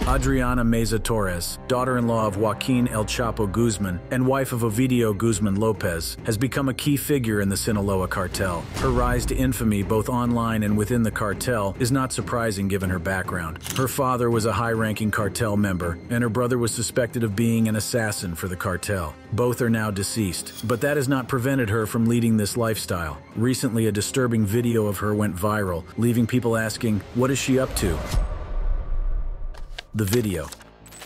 Adriana Meza Torres, daughter-in-law of Joaquin El Chapo Guzman and wife of Ovidio Guzman Lopez, has become a key figure in the Sinaloa cartel. Her rise to infamy both online and within the cartel is not surprising given her background. Her father was a high-ranking cartel member, and her brother was suspected of being an assassin for the cartel. Both are now deceased, but that has not prevented her from leading this lifestyle. Recently, a disturbing video of her went viral, leaving people asking, what is she up to? The video.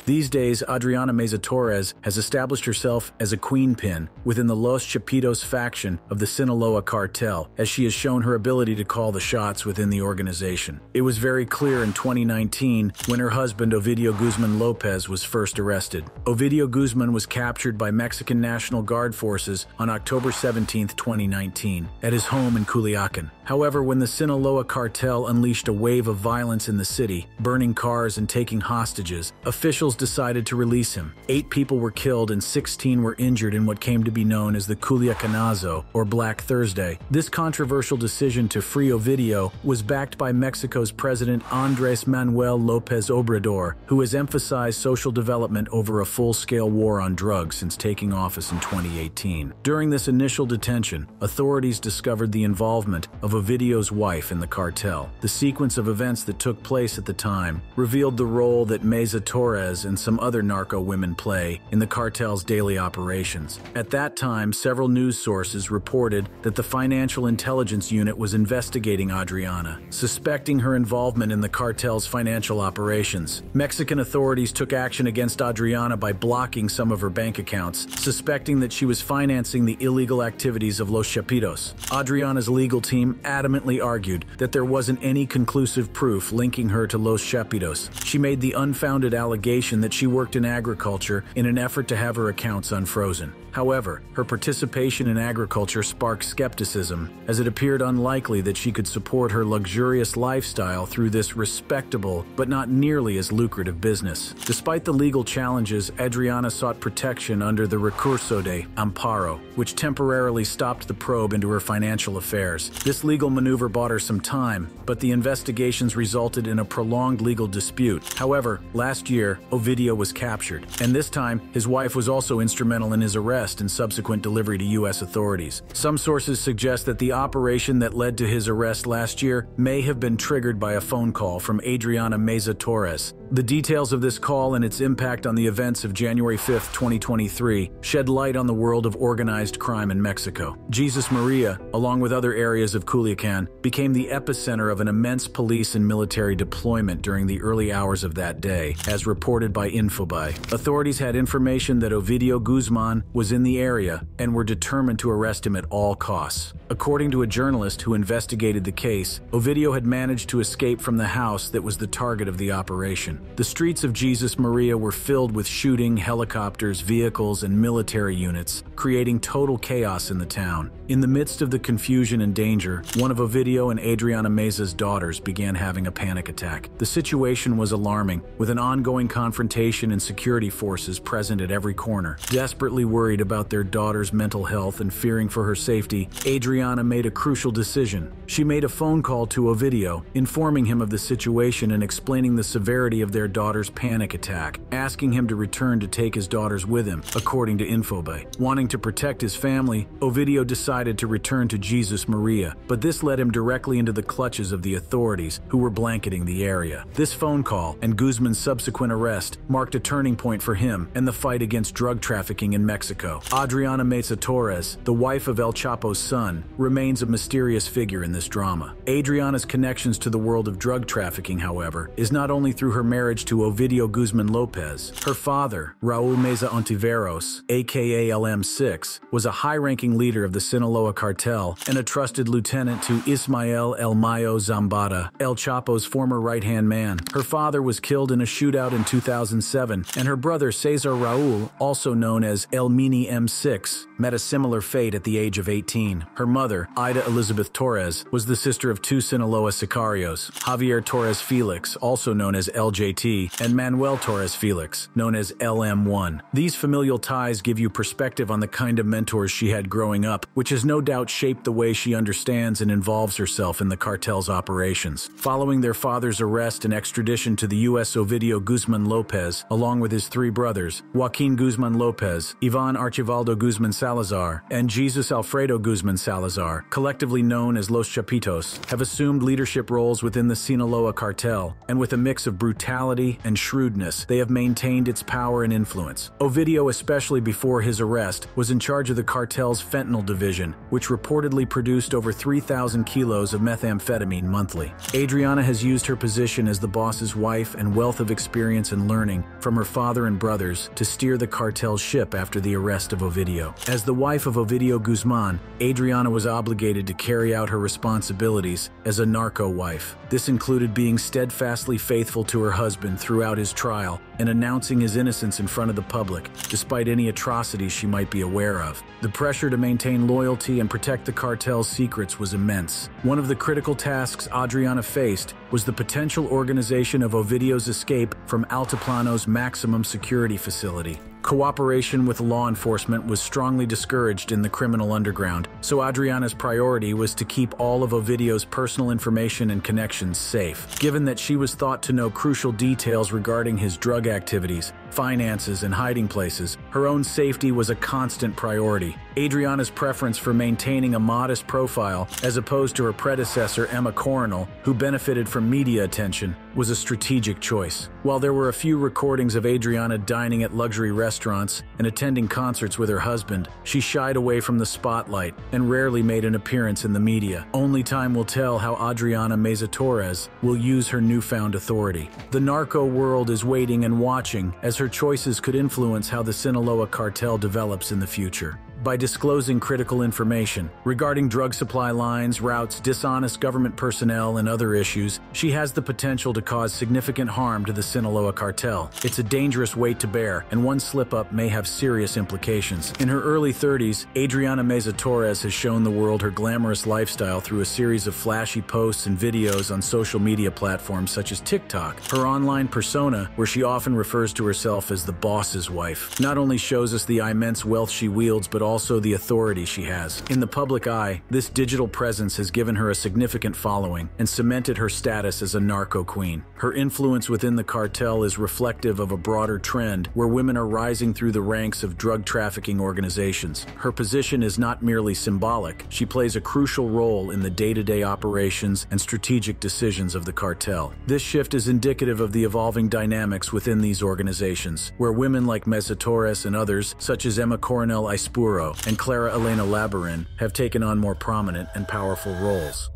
These days, Adriana Meza Torres has established herself as a queenpin within the Los Chapitos faction of the Sinaloa cartel, as she has shown her ability to call the shots within the organization. It was very clear in 2019 when her husband Ovidio Guzman Lopez was first arrested. Ovidio Guzman was captured by Mexican National Guard forces on October 17, 2019, at his home in Culiacan. However, when the Sinaloa cartel unleashed a wave of violence in the city, burning cars and taking hostages, officials decided to release him. 8 people were killed and 16 were injured in what came to be known as the Culiacanazo, or Black Thursday. This controversial decision to free Ovidio was backed by Mexico's President Andrés Manuel López Obrador, who has emphasized social development over a full-scale war on drugs since taking office in 2018. During this initial detention, authorities discovered the involvement of Ovidio's wife in the cartel. The sequence of events that took place at the time revealed the role that Meza Torres and some other narco women play in the cartel's daily operations. At that time, several news sources reported that the Financial Intelligence Unit was investigating Adriana, suspecting her involvement in the cartel's financial operations. Mexican authorities took action against Adriana by blocking some of her bank accounts, suspecting that she was financing the illegal activities of Los Chapitos. Adriana's legal team adamantly argued that there wasn't any conclusive proof linking her to Los Chapitos. She made the unfounded allegation that she worked in agriculture in an effort to have her accounts unfrozen. However, her participation in agriculture sparked skepticism, as it appeared unlikely that she could support her luxurious lifestyle through this respectable but not nearly as lucrative business. Despite the legal challenges, Adriana sought protection under the Recurso de Amparo, which temporarily stopped the probe into her financial affairs. This legal maneuver bought her some time, but the investigations resulted in a prolonged legal dispute. However, last year, Ovidio was captured, and this time, his wife was also instrumental in his arrest and subsequent delivery to U.S. authorities. Some sources suggest that the operation that led to his arrest last year may have been triggered by a phone call from Adriana Meza Torres. The details of this call and its impact on the events of January 5, 2023, shed light on the world of organized crime in Mexico. Jesus Maria, along with other areas of Culiacan, became the epicenter of an immense police and military deployment during the early hours of that day, as reported by Infobae. Authorities had information that Ovidio Guzman was in the area and were determined to arrest him at all costs. According to a journalist who investigated the case, Ovidio had managed to escape from the house that was the target of the operation. The streets of Jesus Maria were filled with shooting, helicopters, vehicles, and military units, creating total chaos in the town. In the midst of the confusion and danger, one of Ovidio and Adriana Meza's daughters began having a panic attack. The situation was alarming, with an ongoing confrontation and security forces present at every corner. Desperately worried about their daughter's mental health and fearing for her safety, Adriana made a crucial decision. She made a phone call to Ovidio, informing him of the situation and explaining the severity of their daughter's panic attack, asking him to return to take his daughters with him, according to Infobae. Wanting to protect his family, Ovidio decided to return to Jesus Maria, but this led him directly into the clutches of the authorities, who were blanketing the area. This phone call and Guzman's subsequent arrest marked a turning point for him and the fight against drug trafficking in Mexico. Adriana Meza Torres, the wife of El Chapo's son, remains a mysterious figure in this drama. Adriana's connections to the world of drug trafficking, however, is not only through her marriage to Ovidio Guzman Lopez. Her father, Raul Meza Ontiveros, aka LM6, was a high-ranking leader of the Sinaloa cartel and a trusted lieutenant to Ismael El Mayo Zambada, El Chapo's former right-hand man. Her father was killed in a shootout in 2007, and her brother Cesar Raul, also known as El Mini M6, met a similar fate at the age of 18. Her mother, Ida Elizabeth Torres, was the sister of two Sinaloa sicarios, Javier Torres Felix, also known as LJT, and Manuel Torres Felix, known as LM1. These familial ties give you perspective on the kind of mentors she had growing up, which has no doubt shaped the way she understands and involves herself in the cartel's operations. Following their father's arrest and extradition to the U.S., Ovidio Guzman Lopez, along with his three brothers, Joaquin Guzman Lopez, Ivan Archivaldo Guzman Salazar, and Jesus Alfredo Guzman Salazar, collectively known as Los Chapitos, have assumed leadership roles within the Sinaloa cartel, and with a mix of brutality and shrewdness, they have maintained its power and influence. Ovidio, especially before his arrest, was in charge of the cartel's fentanyl division, which reportedly produced over 3,000 kilos of methamphetamine monthly. Adriana has used her position as the boss's wife and wealth of experience and learning from her father and brothers to steer the cartel's ship after the arrest of Ovidio. As the wife of Ovidio Guzman, Adriana was obligated to carry out her responsibilities as a narco wife. This included being steadfastly faithful to her husband throughout his trial and announcing his innocence in front of the public, despite any atrocities she might be aware of. The pressure to maintain loyalty and protect the cartel's secrets was immense. One of the critical tasks Adriana faced was the potential organization of Ovidio's escape from Altiplano's maximum security facility. Cooperation with law enforcement was strongly discouraged in the criminal underground, so Adriana's priority was to keep all of Ovidio's personal information and connections safe. Given that she was thought to know crucial details regarding his drug activities, finances, and hiding places, her own safety was a constant priority. Adriana's preference for maintaining a modest profile, as opposed to her predecessor Emma Coronel, who benefited from media attention, was a strategic choice. While there were a few recordings of Adriana dining at luxury restaurants and attending concerts with her husband, she shied away from the spotlight and rarely made an appearance in the media. Only time will tell how Adriana Meza Torres will use her newfound authority. The narco world is waiting and watching, as her choices could influence how the Sinaloa cartel develops in the future. By disclosing critical information regarding drug supply lines, routes, dishonest government personnel, and other issues, she has the potential to cause significant harm to the Sinaloa cartel. It's a dangerous weight to bear, and one slip-up may have serious implications. In her early 30s, Adriana Meza Torres has shown the world her glamorous lifestyle through a series of flashy posts and videos on social media platforms such as TikTok. Her online persona, where she often refers to herself as the boss's wife, not only shows us the immense wealth she wields, but also the authority she has. In the public eye, this digital presence has given her a significant following and cemented her status as a narco queen. Her influence within the cartel is reflective of a broader trend where women are rising through the ranks of drug trafficking organizations. Her position is not merely symbolic, she plays a crucial role in the day-to-day operations and strategic decisions of the cartel. This shift is indicative of the evolving dynamics within these organizations, where women like Meza Torres and others, such as Emma Coronel Aispuro and Clara Elena Labarin, have taken on more prominent and powerful roles.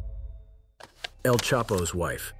El Chapo's wife.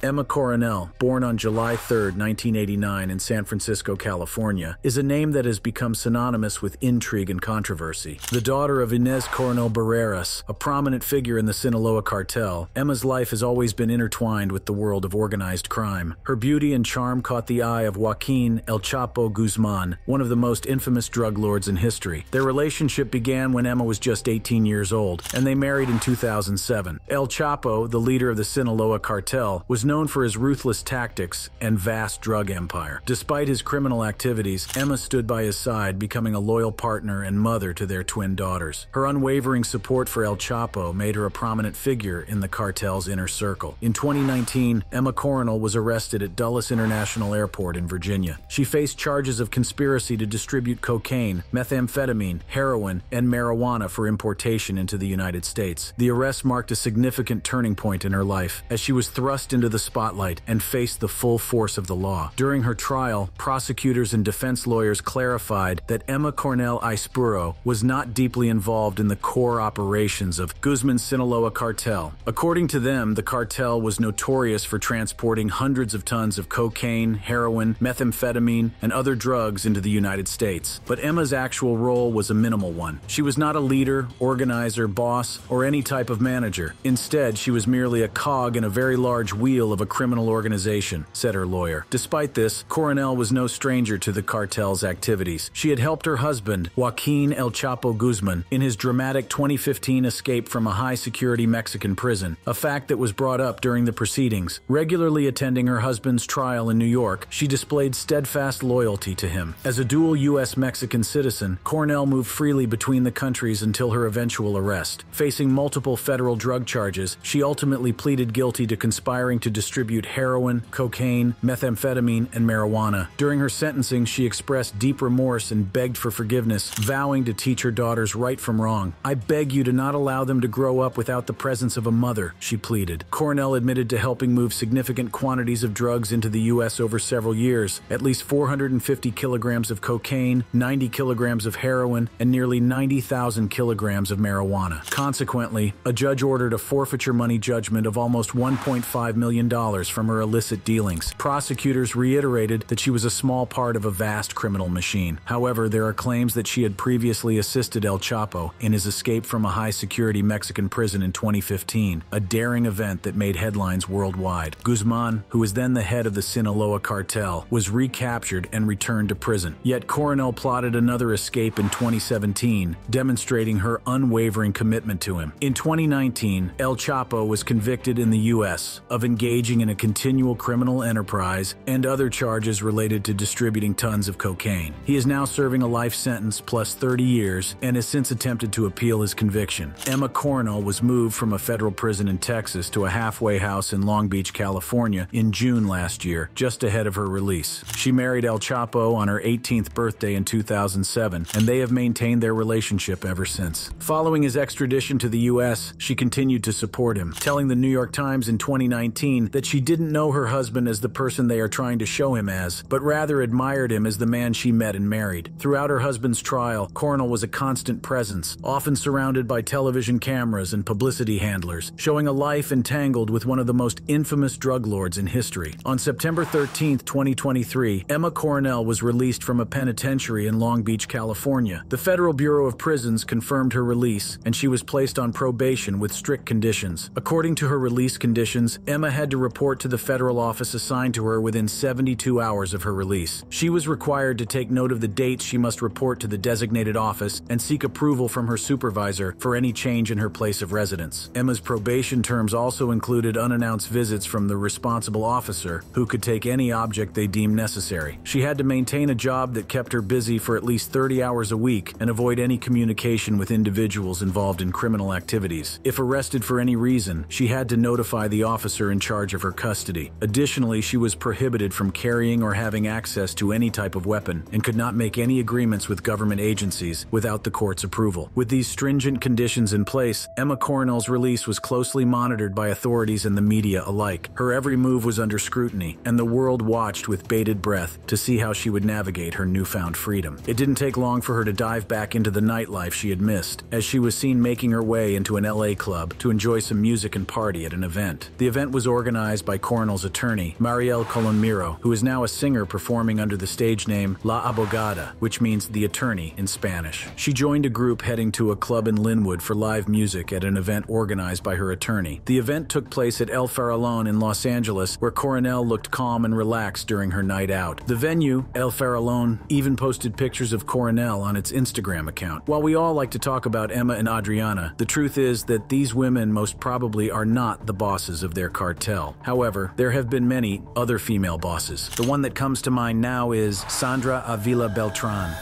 Emma Coronel, born on July 3, 1989 in San Francisco, California, is a name that has become synonymous with intrigue and controversy. The daughter of Inez Coronel Barreras, a prominent figure in the Sinaloa cartel, Emma's life has always been intertwined with the world of organized crime. Her beauty and charm caught the eye of Joaquin El Chapo Guzman, one of the most infamous drug lords in history. Their relationship began when Emma was just 18 years old, and they married in 2007. El Chapo, the leader of the Sinaloa cartel, was known for his ruthless tactics and vast drug empire. Despite his criminal activities, Emma stood by his side, becoming a loyal partner and mother to their twin daughters. Her unwavering support for El Chapo made her a prominent figure in the cartel's inner circle. In 2019, Emma Coronel was arrested at Dulles International Airport in Virginia. She faced charges of conspiracy to distribute cocaine, methamphetamine, heroin, and marijuana for importation into the United States. The arrest marked a significant turning point in her life, as she was thrust into the spotlight and faced the full force of the law. During her trial, prosecutors and defense lawyers clarified that Emma Coronel Aispuro was not deeply involved in the core operations of Guzman's Sinaloa cartel. According to them, the cartel was notorious for transporting hundreds of tons of cocaine, heroin, methamphetamine, and other drugs into the United States. But Emma's actual role was a minimal one. She was not a leader, organizer, boss, or any type of manager. Instead, she was merely a cog in a very large wheel wheel of a criminal organization, said her lawyer. Despite this, Coronel was no stranger to the cartel's activities. She had helped her husband, Joaquin El Chapo Guzman, in his dramatic 2015 escape from a high-security Mexican prison, a fact that was brought up during the proceedings. Regularly attending her husband's trial in New York, she displayed steadfast loyalty to him. As a dual U.S.-Mexican citizen, Coronel moved freely between the countries until her eventual arrest. Facing multiple federal drug charges, she ultimately pleaded guilty to conspiring to distribute heroin, cocaine, methamphetamine, and marijuana. During her sentencing, she expressed deep remorse and begged for forgiveness, vowing to teach her daughters right from wrong. "I beg you to not allow them to grow up without the presence of a mother," she pleaded. Coronel admitted to helping move significant quantities of drugs into the U.S. over several years, at least 450 kilograms of cocaine, 90 kilograms of heroin, and nearly 90,000 kilograms of marijuana. Consequently, a judge ordered a forfeiture money judgment of almost $1.5 million from her illicit dealings. Prosecutors reiterated that she was a small part of a vast criminal machine. However, there are claims that she had previously assisted El Chapo in his escape from a high-security Mexican prison in 2015, a daring event that made headlines worldwide. Guzman, who was then the head of the Sinaloa cartel, was recaptured and returned to prison. Yet Coronel plotted another escape in 2017, demonstrating her unwavering commitment to him. In 2019, El Chapo was convicted in the U.S. of engaging in a continual criminal enterprise and other charges related to distributing tons of cocaine. He is now serving a life sentence plus 30 years and has since attempted to appeal his conviction. Emma Coronel was moved from a federal prison in Texas to a halfway house in Long Beach, California in June last year, just ahead of her release. She married El Chapo on her 18th birthday in 2007, and they have maintained their relationship ever since. Following his extradition to the U.S., she continued to support him, telling the New York Times in 2019 that she didn't know her husband as the person they are trying to show him as, but rather admired him as the man she met and married. Throughout her husband's trial, Coronel was a constant presence, often surrounded by television cameras and publicity handlers, showing a life entangled with one of the most infamous drug lords in history. On September 13, 2023, Emma Coronel was released from a penitentiary in Long Beach, California. The Federal Bureau of Prisons confirmed her release, and she was placed on probation with strict conditions. According to her release conditions, Emma had to report to the federal office assigned to her within 72 hours of her release. She was required to take note of the dates she must report to the designated office and seek approval from her supervisor for any change in her place of residence. Emma's probation terms also included unannounced visits from the responsible officer, who could take any object they deemed necessary. She had to maintain a job that kept her busy for at least 30 hours a week and avoid any communication with individuals involved in criminal activities. If arrested for any reason, she had to notify the officer in charge of her custody. Additionally, she was prohibited from carrying or having access to any type of weapon and could not make any agreements with government agencies without the court's approval. With these stringent conditions in place, Emma Coronel's release was closely monitored by authorities and the media alike. Her every move was under scrutiny, and the world watched with bated breath to see how she would navigate her newfound freedom. It didn't take long for her to dive back into the nightlife she had missed, as she was seen making her way into an LA club to enjoy some music and party at an event. The event was organized by Coronel's attorney, Mariel Colonmiro, who is now a singer performing under the stage name La Abogada, which means the attorney in Spanish. She joined a group heading to a club in Linwood for live music at an event organized by her attorney. The event took place at El Farallon in Los Angeles, where Coronel looked calm and relaxed during her night out. The venue, El Farallon, even posted pictures of Coronel on its Instagram account. While we all like to talk about Emma and Adriana, the truth is that these women most probably are not the bosses of their cartel. However, there have been many other female bosses. The one that comes to mind now is Sandra Avila Beltran,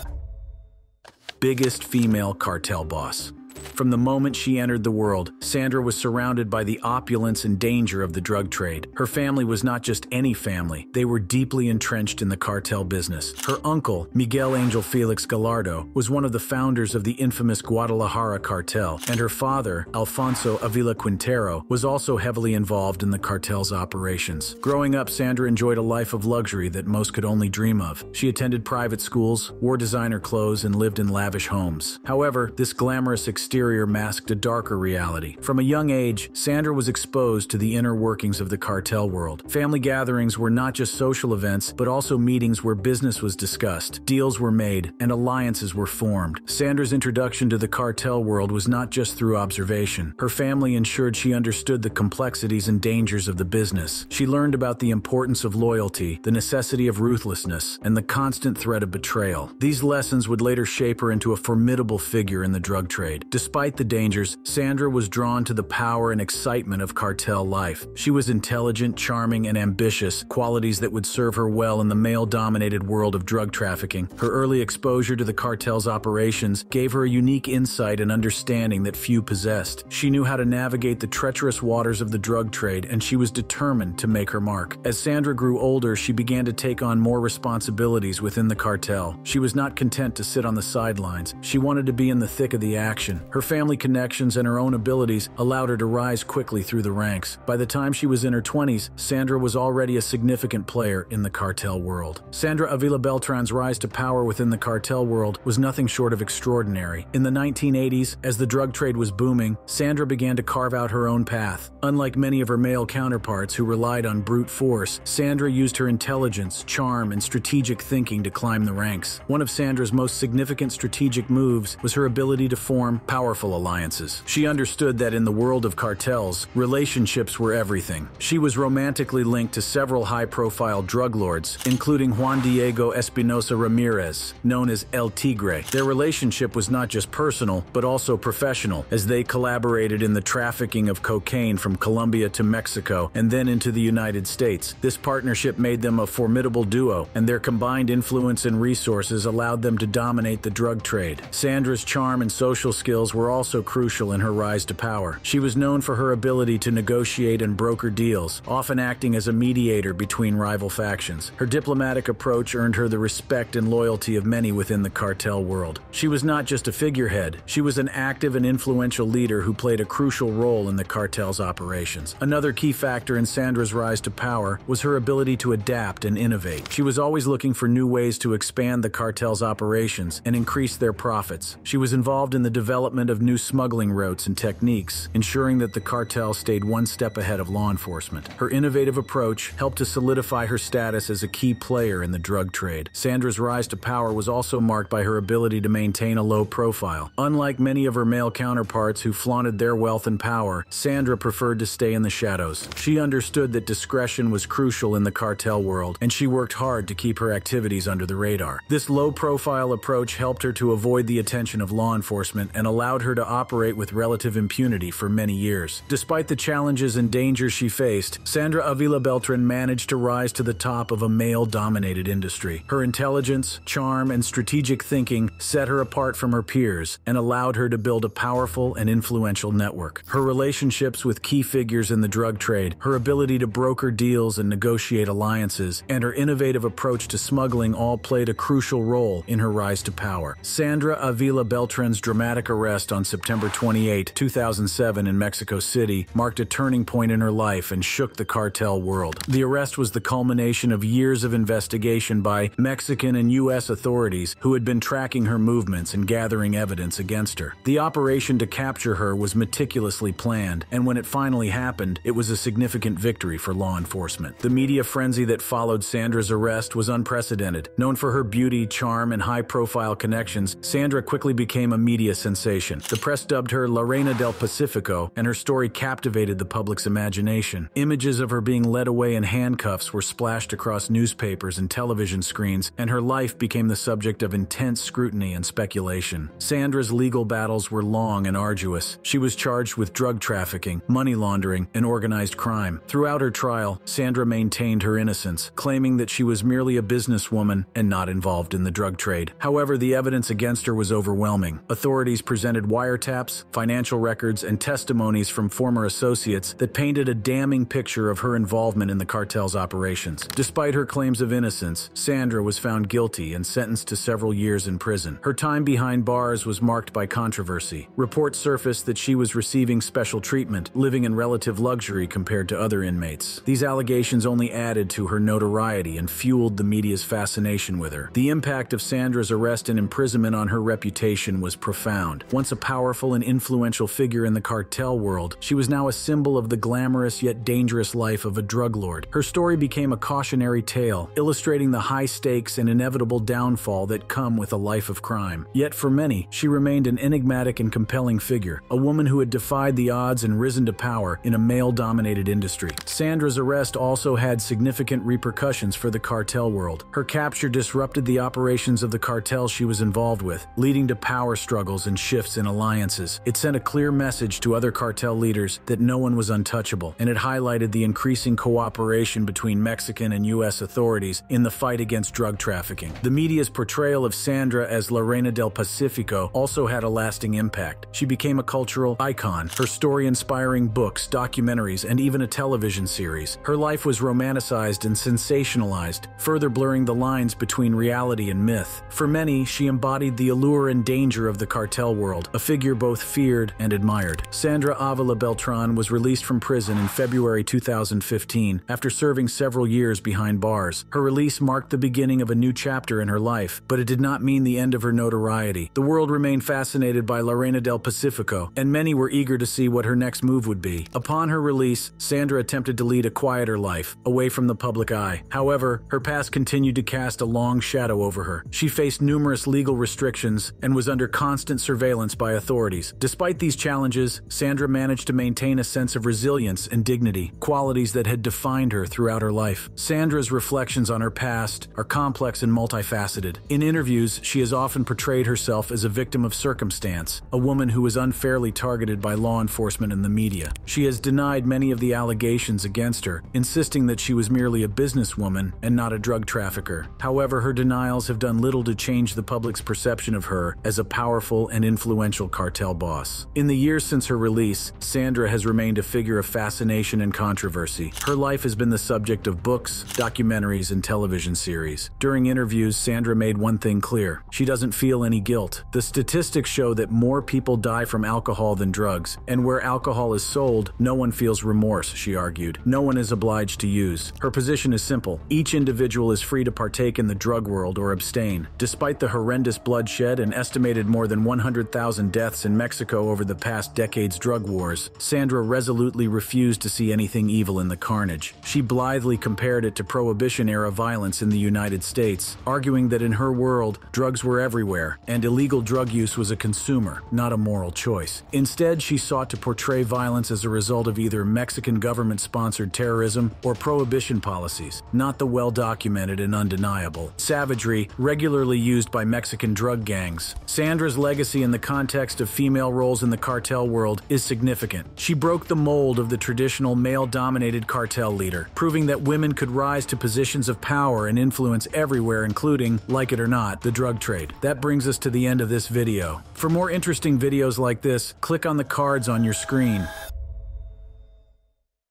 biggest female cartel boss. From the moment she entered the world, Sandra was surrounded by the opulence and danger of the drug trade. Her family was not just any family, they were deeply entrenched in the cartel business. Her uncle, Miguel Angel Felix Gallardo, was one of the founders of the infamous Guadalajara cartel, and her father, Alfonso Avila Quintero, was also heavily involved in the cartel's operations. Growing up, Sandra enjoyed a life of luxury that most could only dream of. She attended private schools, wore designer clothes, and lived in lavish homes. However, this glamorous exterior exterior masked a darker reality. From a young age, Sandra was exposed to the inner workings of the cartel world. Family gatherings were not just social events, but also meetings where business was discussed, deals were made, and alliances were formed. Sandra's introduction to the cartel world was not just through observation. Her family ensured she understood the complexities and dangers of the business. She learned about the importance of loyalty, the necessity of ruthlessness, and the constant threat of betrayal. These lessons would later shape her into a formidable figure in the drug trade. Despite the dangers, Sandra was drawn to the power and excitement of cartel life. She was intelligent, charming, and ambitious, qualities that would serve her well in the male-dominated world of drug trafficking. Her early exposure to the cartel's operations gave her a unique insight and understanding that few possessed. She knew how to navigate the treacherous waters of the drug trade, and she was determined to make her mark. As Sandra grew older, she began to take on more responsibilities within the cartel. She was not content to sit on the sidelines. She wanted to be in the thick of the action. Her family connections and her own abilities allowed her to rise quickly through the ranks. By the time she was in her 20s, Sandra was already a significant player in the cartel world. Sandra Avila Beltran's rise to power within the cartel world was nothing short of extraordinary. In the 1980s, as the drug trade was booming, Sandra began to carve out her own path. Unlike many of her male counterparts who relied on brute force, Sandra used her intelligence, charm, and strategic thinking to climb the ranks. One of Sandra's most significant strategic moves was her ability to form powerful alliances. She understood that in the world of cartels, relationships were everything. She was romantically linked to several high-profile drug lords, including Juan Diego Espinosa Ramirez, known as El Tigre. Their relationship was not just personal, but also professional, as they collaborated in the trafficking of cocaine from Colombia to Mexico and then into the United States. This partnership made them a formidable duo, and their combined influence and resources allowed them to dominate the drug trade. Sandra's charm and social skills were also crucial in her rise to power. She was known for her ability to negotiate and broker deals, often acting as a mediator between rival factions. Her diplomatic approach earned her the respect and loyalty of many within the cartel world. She was not just a figurehead, she was an active and influential leader who played a crucial role in the cartel's operations. Another key factor in Sandra's rise to power was her ability to adapt and innovate. She was always looking for new ways to expand the cartel's operations and increase their profits. She was involved in the development of new smuggling routes and techniques, ensuring that the cartel stayed one step ahead of law enforcement. Her innovative approach helped to solidify her status as a key player in the drug trade. Sandra's rise to power was also marked by her ability to maintain a low profile. Unlike many of her male counterparts who flaunted their wealth and power, Sandra preferred to stay in the shadows. She understood that discretion was crucial in the cartel world, and she worked hard to keep her activities under the radar. This low-profile approach helped her to avoid the attention of law enforcement and allowed her to operate with relative impunity for many years. Despite the challenges and dangers she faced, Sandra Avila Beltran managed to rise to the top of a male-dominated industry. Her intelligence, charm, and strategic thinking set her apart from her peers and allowed her to build a powerful and influential network. Her relationships with key figures in the drug trade, her ability to broker deals and negotiate alliances, and her innovative approach to smuggling all played a crucial role in her rise to power. Sandra Avila Beltran's dramatic arrest on September 28, 2007 in Mexico City marked a turning point in her life and shook the cartel world. The arrest was the culmination of years of investigation by Mexican and U.S. authorities who had been tracking her movements and gathering evidence against her. The operation to capture her was meticulously planned, and when it finally happened, it was a significant victory for law enforcement. The media frenzy that followed Sandra's arrest was unprecedented. Known for her beauty, charm, and high-profile connections, Sandra quickly became a media sensation. The press dubbed her La Reina del Pacifico, and her story captivated the public's imagination. Images of her being led away in handcuffs were splashed across newspapers and television screens, and her life became the subject of intense scrutiny and speculation. Sandra's legal battles were long and arduous. She was charged with drug trafficking, money laundering, and organized crime. Throughout her trial, Sandra maintained her innocence, claiming that she was merely a businesswoman and not involved in the drug trade. However, the evidence against her was overwhelming. Authorities presented wiretaps, financial records, and testimonies from former associates that painted a damning picture of her involvement in the cartel's operations. Despite her claims of innocence, Sandra was found guilty and sentenced to several years in prison. Her time behind bars was marked by controversy. Reports surfaced that she was receiving special treatment, living in relative luxury compared to other inmates. These allegations only added to her notoriety and fueled the media's fascination with her. The impact of Sandra's arrest and imprisonment on her reputation was profound. Once Once a powerful and influential figure in the cartel world, she was now a symbol of the glamorous yet dangerous life of a drug lord. Her story became a cautionary tale, illustrating the high stakes and inevitable downfall that come with a life of crime. Yet for many, she remained an enigmatic and compelling figure, a woman who had defied the odds and risen to power in a male-dominated industry. Sandra's arrest also had significant repercussions for the cartel world. Her capture disrupted the operations of the cartel she was involved with, leading to power struggles and shifts in alliances. It sent a clear message to other cartel leaders that no one was untouchable, and it highlighted the increasing cooperation between Mexican and U.S. authorities in the fight against drug trafficking. The media's portrayal of Sandra as La Reina del Pacifico also had a lasting impact. She became a cultural icon, her story inspiring books, documentaries, and even a television series. Her life was romanticized and sensationalized, further blurring the lines between reality and myth. For many, she embodied the allure and danger of the cartel world, a figure both feared and admired. Sandra Avila Beltran was released from prison in February 2015 after serving several years behind bars. Her release marked the beginning of a new chapter in her life, but it did not mean the end of her notoriety. The world remained fascinated by La Reina del Pacifico, and many were eager to see what her next move would be. Upon her release, Sandra attempted to lead a quieter life, away from the public eye. However, her past continued to cast a long shadow over her. She faced numerous legal restrictions and was under constant surveillance by authorities. Despite these challenges, Sandra managed to maintain a sense of resilience and dignity, qualities that had defined her throughout her life. Sandra's reflections on her past are complex and multifaceted. In interviews, she has often portrayed herself as a victim of circumstance, a woman who was unfairly targeted by law enforcement and the media. She has denied many of the allegations against her, insisting that she was merely a businesswoman and not a drug trafficker. However, her denials have done little to change the public's perception of her as a powerful and influential cartel boss. In the years since her release, Sandra has remained a figure of fascination and controversy. Her life has been the subject of books, documentaries, and television series. During interviews, Sandra made one thing clear: she doesn't feel any guilt. The statistics show that more people die from alcohol than drugs, and where alcohol is sold, no one feels remorse, she argued. No one is obliged to use. Her position is simple: each individual is free to partake in the drug world or abstain. Despite the horrendous bloodshed and estimated more than 100,000 deaths in Mexico over the past decade's drug wars, Sandra resolutely refused to see anything evil in the carnage. She blithely compared it to Prohibition-era violence in the United States, arguing that in her world, drugs were everywhere, and illegal drug use was a consumer, not a moral choice. Instead, she sought to portray violence as a result of either Mexican government-sponsored terrorism or prohibition policies, not the well-documented and undeniable savagery regularly used by Mexican drug gangs. Sandra's legacy in the context of female roles in the cartel world is significant. She broke the mold of the traditional male-dominated cartel leader, proving that women could rise to positions of power and influence everywhere, including, like it or not, the drug trade. That brings us to the end of this video. For more interesting videos like this, click on the cards on your screen.